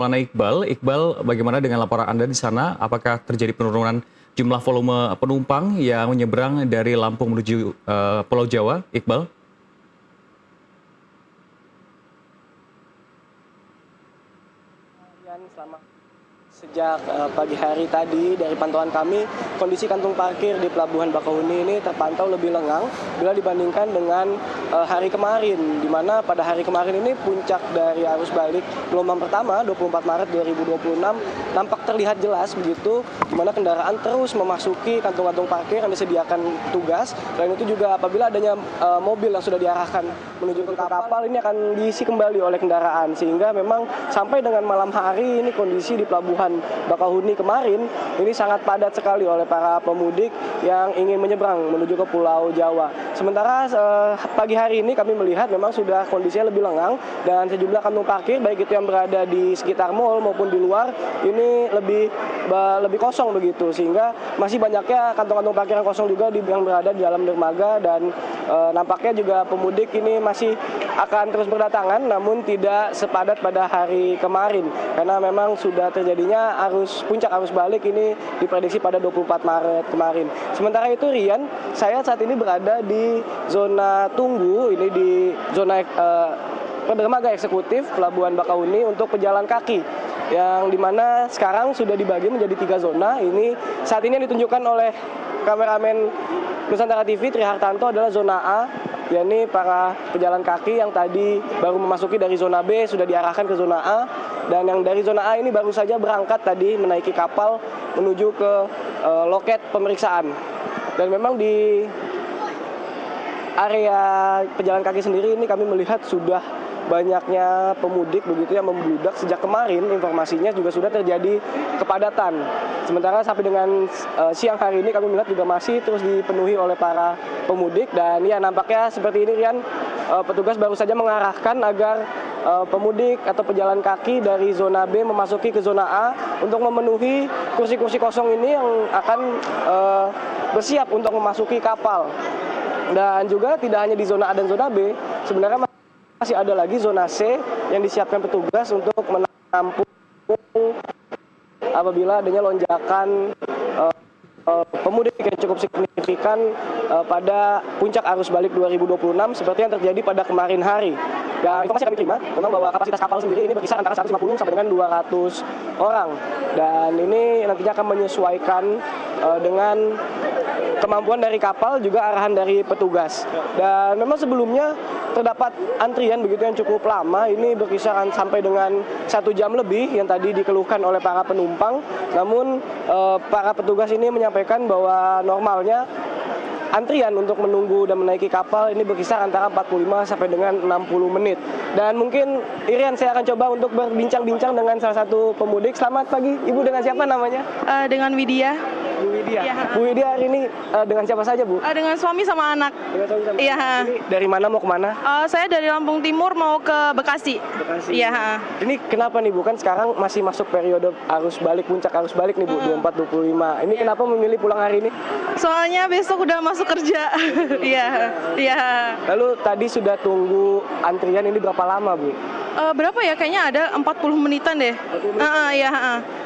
Maulana Iqbal. Iqbal, bagaimana dengan laporan Anda di sana? Apakah terjadi penurunan jumlah volume penumpang yang menyeberang dari Lampung menuju Pulau Jawa, Iqbal? Sejak pagi hari tadi dari pantauan kami, kondisi kantung parkir di Pelabuhan Bakauheni ini terpantau lebih lengang bila dibandingkan dengan hari kemarin, di mana pada hari kemarin ini puncak dari arus balik gelombang pertama 24 Maret 2026 nampak terlihat jelas begitu, di mana kendaraan terus memasuki kantung-kantung parkir yang disediakan tugas. Selain itu juga apabila adanya mobil yang sudah diarahkan menuju ke kapal, ini akan diisi kembali oleh kendaraan, sehingga memang sampai dengan malam hari ini kondisi di Pelabuhan Bakauheni kemarin ini sangat padat sekali oleh para pemudik yang ingin menyeberang menuju ke Pulau Jawa. Sementara pagi hari ini kami melihat memang sudah kondisinya lebih lengang dan sejumlah kantung parkir baik itu yang berada di sekitar mal maupun di luar ini lebih kosong begitu, sehingga masih banyaknya kantong-kantong parkir yang kosong juga yang berada di dalam dermaga, dan nampaknya juga pemudik ini masih akan terus berdatangan namun tidak sepadat pada hari kemarin karena memang sudah terjadinya puncak arus balik ini diprediksi pada 24 Maret kemarin. Sementara itu Rian, saya saat ini berada di zona tunggu, ini di zona dermaga eksekutif Pelabuhan Bakauheni untuk pejalan kaki, yang dimana sekarang sudah dibagi menjadi 3 zona. Ini saat ini yang ditunjukkan oleh kameramen Nusantara TV Trihartanto adalah zona A, yakni para pejalan kaki yang tadi baru memasuki dari zona B sudah diarahkan ke zona A, dan yang dari zona A ini baru saja berangkat tadi menaiki kapal menuju ke loket pemeriksaan. Dan memang di area pejalan kaki sendiri ini kami melihat sudah banyaknya pemudik begitu yang membludak sejak kemarin. Informasinya juga sudah terjadi kepadatan. Sementara sampai dengan siang hari ini kami melihat juga masih terus dipenuhi oleh para pemudik, dan ya nampaknya seperti ini Rian, petugas baru saja mengarahkan agar pemudik atau pejalan kaki dari zona B memasuki ke zona A untuk memenuhi kursi-kursi kosong ini yang akan bersiap untuk memasuki kapal. Dan juga tidak hanya di zona A dan zona B, sebenarnya masih ada lagi zona C yang disiapkan petugas untuk menampung apabila adanya lonjakan pemudik yang cukup signifikan pada puncak arus balik 2026 seperti yang terjadi pada kemarin hari. Dan informasi kami terima memang bahwa kapasitas kapal sendiri ini berkisar antara 150 sampai dengan 200 orang. Dan ini nantinya akan menyesuaikan dengan kemampuan dari kapal juga arahan dari petugas. Dan memang sebelumnya terdapat antrian begitu yang cukup lama, ini berkisar sampai dengan 1 jam lebih yang tadi dikeluhkan oleh para penumpang. Namun para petugas ini menyampaikan bahwa normalnya antrian untuk menunggu dan menaiki kapal ini berkisar antara 45 sampai dengan 60 menit. Dan mungkin Irian, saya akan coba untuk berbincang-bincang dengan salah satu pemudik. Selamat pagi, Ibu, dengan siapa namanya? Dengan Widya. Bu Widya. Ya. Bu Widya hari ini dengan siapa saja, Bu? Dengan suami sama anak. Dengan suami sama Iya. anak. Ini dari mana mau kemana? Saya dari Lampung Timur mau ke Bekasi. Bekasi. Iya. Ini kenapa nih, Bu? Kan sekarang masih masuk periode arus balik, puncak arus balik nih, Bu, 24-25. Ini kenapa memilih pulang hari ini? Soalnya besok udah masuk kerja. Iya. Iya. Lalu tadi sudah tunggu antrian ini berapa lama, Bu? Berapa ya? Kayaknya ada 40 menitan deh. 40 menit. Iya.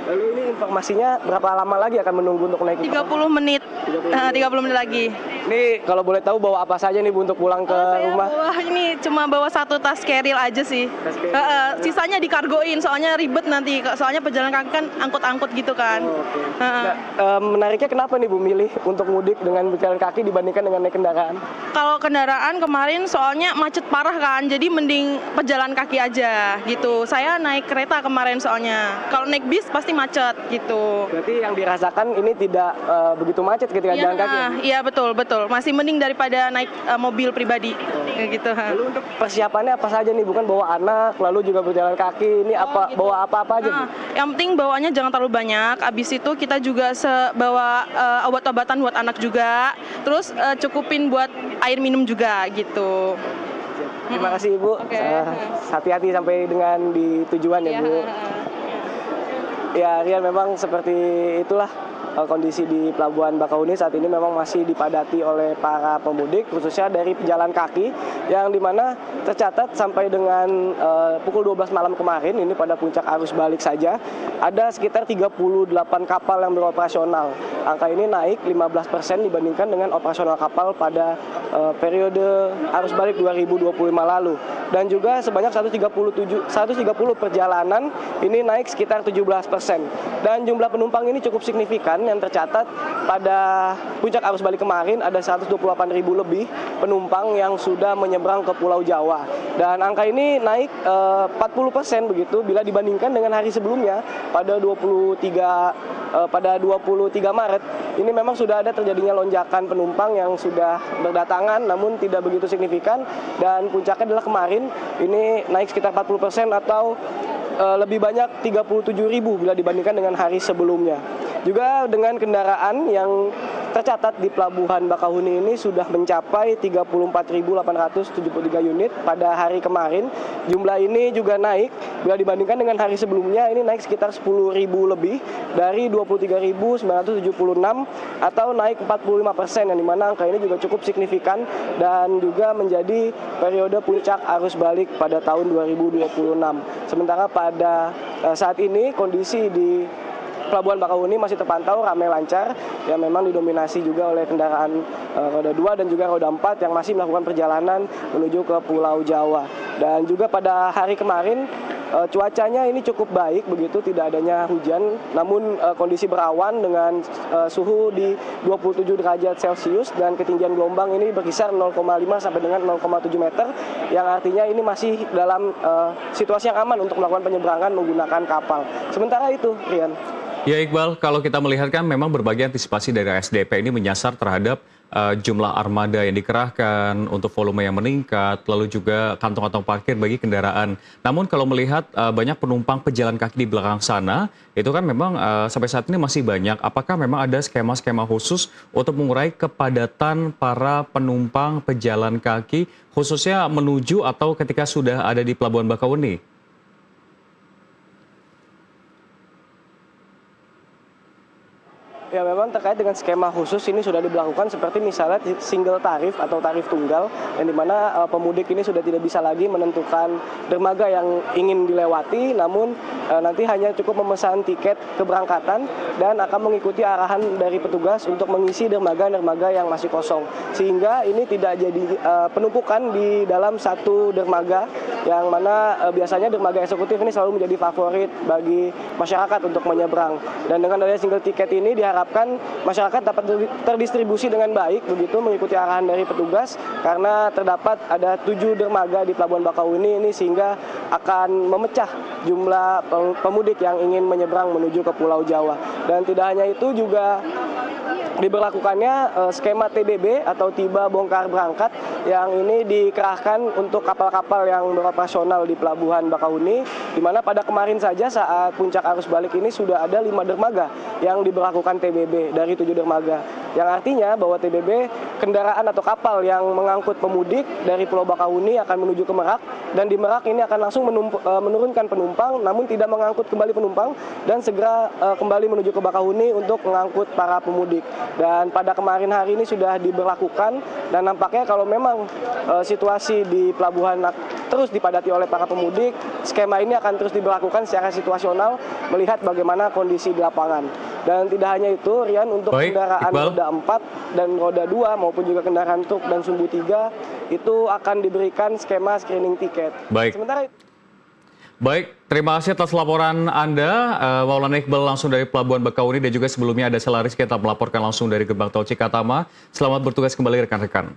Lalu ini informasinya berapa lama lagi akan menunggu untuk naik? 30 menit. 30 menit lagi. Ini kalau boleh tahu bawa apa saja nih, Bu, untuk pulang ke rumah? Wah, ini cuma bawa 1 tas keril aja sih. Sisanya dikargoin, soalnya ribet nanti. Soalnya pejalan kaki kan angkut-angkut gitu kan. Oke. Nah, menariknya kenapa nih, Bu, milih untuk mudik dengan berjalan kaki dibandingkan dengan naik kendaraan? Kalau kendaraan kemarin soalnya macet parah kan, jadi mending pejalan kaki aja gitu. Saya naik kereta kemarin soalnya. Kalau naik bis pasti macet gitu. Berarti yang dirasakan ini tidak begitu macet ketika jalan kaki? Iya, betul. Masih mending daripada naik mobil pribadi. Gitu. Lalu untuk persiapannya apa saja nih? Bukan bawa anak, lalu juga berjalan kaki. Ini gitu. Bawa apa-apa aja? Yang penting bawanya jangan terlalu banyak. Abis itu kita juga bawa obat-obatan buat anak juga. Terus cukupin buat air minum juga gitu. Terima kasih, Ibu. Hati-hati sampai dengan di tujuan ya, Bu. Ya, Rian, memang seperti itulah kondisi di Pelabuhan Bakauheni saat ini memang masih dipadati oleh para pemudik, khususnya dari pejalan kaki, yang dimana tercatat sampai dengan pukul 12 malam kemarin, ini pada puncak arus balik saja, ada sekitar 38 kapal yang beroperasional. Angka ini naik 15% dibandingkan dengan operasional kapal pada periode arus balik 2025 lalu. Dan juga sebanyak 130 perjalanan ini naik sekitar 17%. Dan jumlah penumpang ini cukup signifikan yang tercatat pada puncak arus balik kemarin ada 128.000 lebih penumpang yang sudah menyeberang ke Pulau Jawa. Dan angka ini naik 40% begitu bila dibandingkan dengan hari sebelumnya pada 23 Maret. Ini memang sudah ada terjadinya lonjakan penumpang yang sudah berdatangan namun tidak begitu signifikan, dan puncaknya adalah kemarin ini naik sekitar 40% atau lebih banyak 37.000 bila dibandingkan dengan hari sebelumnya. Juga dengan kendaraan yang tercatat di Pelabuhan Bakauheni ini sudah mencapai 34.873 unit pada hari kemarin. Jumlah ini juga naik bila dibandingkan dengan hari sebelumnya, ini naik sekitar 10.000 lebih dari 23.976 atau naik 45%, yang dimana angka ini juga cukup signifikan dan juga menjadi periode puncak arus balik pada tahun 2026. Sementara pada saat ini kondisi di Pelabuhan Bakauheni masih terpantau ramai lancar, yang memang didominasi juga oleh kendaraan roda 2 dan juga roda 4 yang masih melakukan perjalanan menuju ke Pulau Jawa. Dan juga pada hari kemarin cuacanya ini cukup baik begitu, tidak adanya hujan, namun kondisi berawan dengan suhu di 27 derajat Celcius dan ketinggian gelombang ini berkisar 0,5 sampai dengan 0,7 meter, yang artinya ini masih dalam situasi yang aman untuk melakukan penyeberangan menggunakan kapal. Sementara itu, Rian. Ya Iqbal, kalau kita melihat kan memang berbagai antisipasi dari ASDP ini menyasar terhadap jumlah armada yang dikerahkan untuk volume yang meningkat, lalu juga kantong-kantong parkir bagi kendaraan. Namun kalau melihat banyak penumpang pejalan kaki di belakang sana, itu kan memang sampai saat ini masih banyak. Apakah memang ada skema-skema khusus untuk mengurai kepadatan para penumpang pejalan kaki, khususnya menuju atau ketika sudah ada di Pelabuhan Bakauheni? Ya, memang terkait dengan skema khusus ini sudah diberlakukan, seperti misalnya single tarif atau tarif tunggal, yang dimana pemudik ini sudah tidak bisa lagi menentukan dermaga yang ingin dilewati, namun nanti hanya cukup memesan tiket keberangkatan dan akan mengikuti arahan dari petugas untuk mengisi dermaga-dermaga yang masih kosong. Sehingga ini tidak jadi penumpukan di dalam satu dermaga, yang mana biasanya dermaga eksekutif ini selalu menjadi favorit bagi masyarakat untuk menyeberang. Dan dengan adanya single tiket ini diharapkan masyarakat dapat terdistribusi dengan baik begitu mengikuti arahan dari petugas, karena terdapat ada 7 dermaga di Pelabuhan Bakauheni ini, sehingga akan memecah jumlah pemudik yang ingin menyeberang menuju ke Pulau Jawa. Dan tidak hanya itu, juga diberlakukannya skema TBB atau tiba bongkar berangkat, yang ini dikerahkan untuk kapal-kapal yang beroperasional di Pelabuhan Bakauheni, di mana pada kemarin saja saat puncak arus balik ini sudah ada 5 dermaga yang diberlakukan TBB dari 7 dermaga. Yang artinya bahwa TBB, kendaraan atau kapal yang mengangkut pemudik dari Pulau Bakauheni akan menuju ke Merak, dan di Merak ini akan langsung menurunkan penumpang namun tidak mengangkut kembali penumpang, dan segera kembali menuju ke Bakauheni untuk mengangkut para pemudik. Dan pada kemarin hari ini sudah diberlakukan, dan nampaknya kalau memang situasi di pelabuhan terus dipadati oleh para pemudik, skema ini akan terus diberlakukan secara situasional melihat bagaimana kondisi di lapangan. Dan tidak hanya itu, Rian, untuk kendaraan roda 4 dan roda 2 maupun juga kendaraan truk dan sumbu 3 itu akan diberikan skema screening tiket. Sementara Baik, terima kasih atas laporan Anda, Maulana Iqbal langsung dari Pelabuhan Bakauheni, dan juga sebelumnya ada Selaris kita melaporkan langsung dari Gerbang Tol Cikatama. Selamat bertugas kembali rekan-rekan.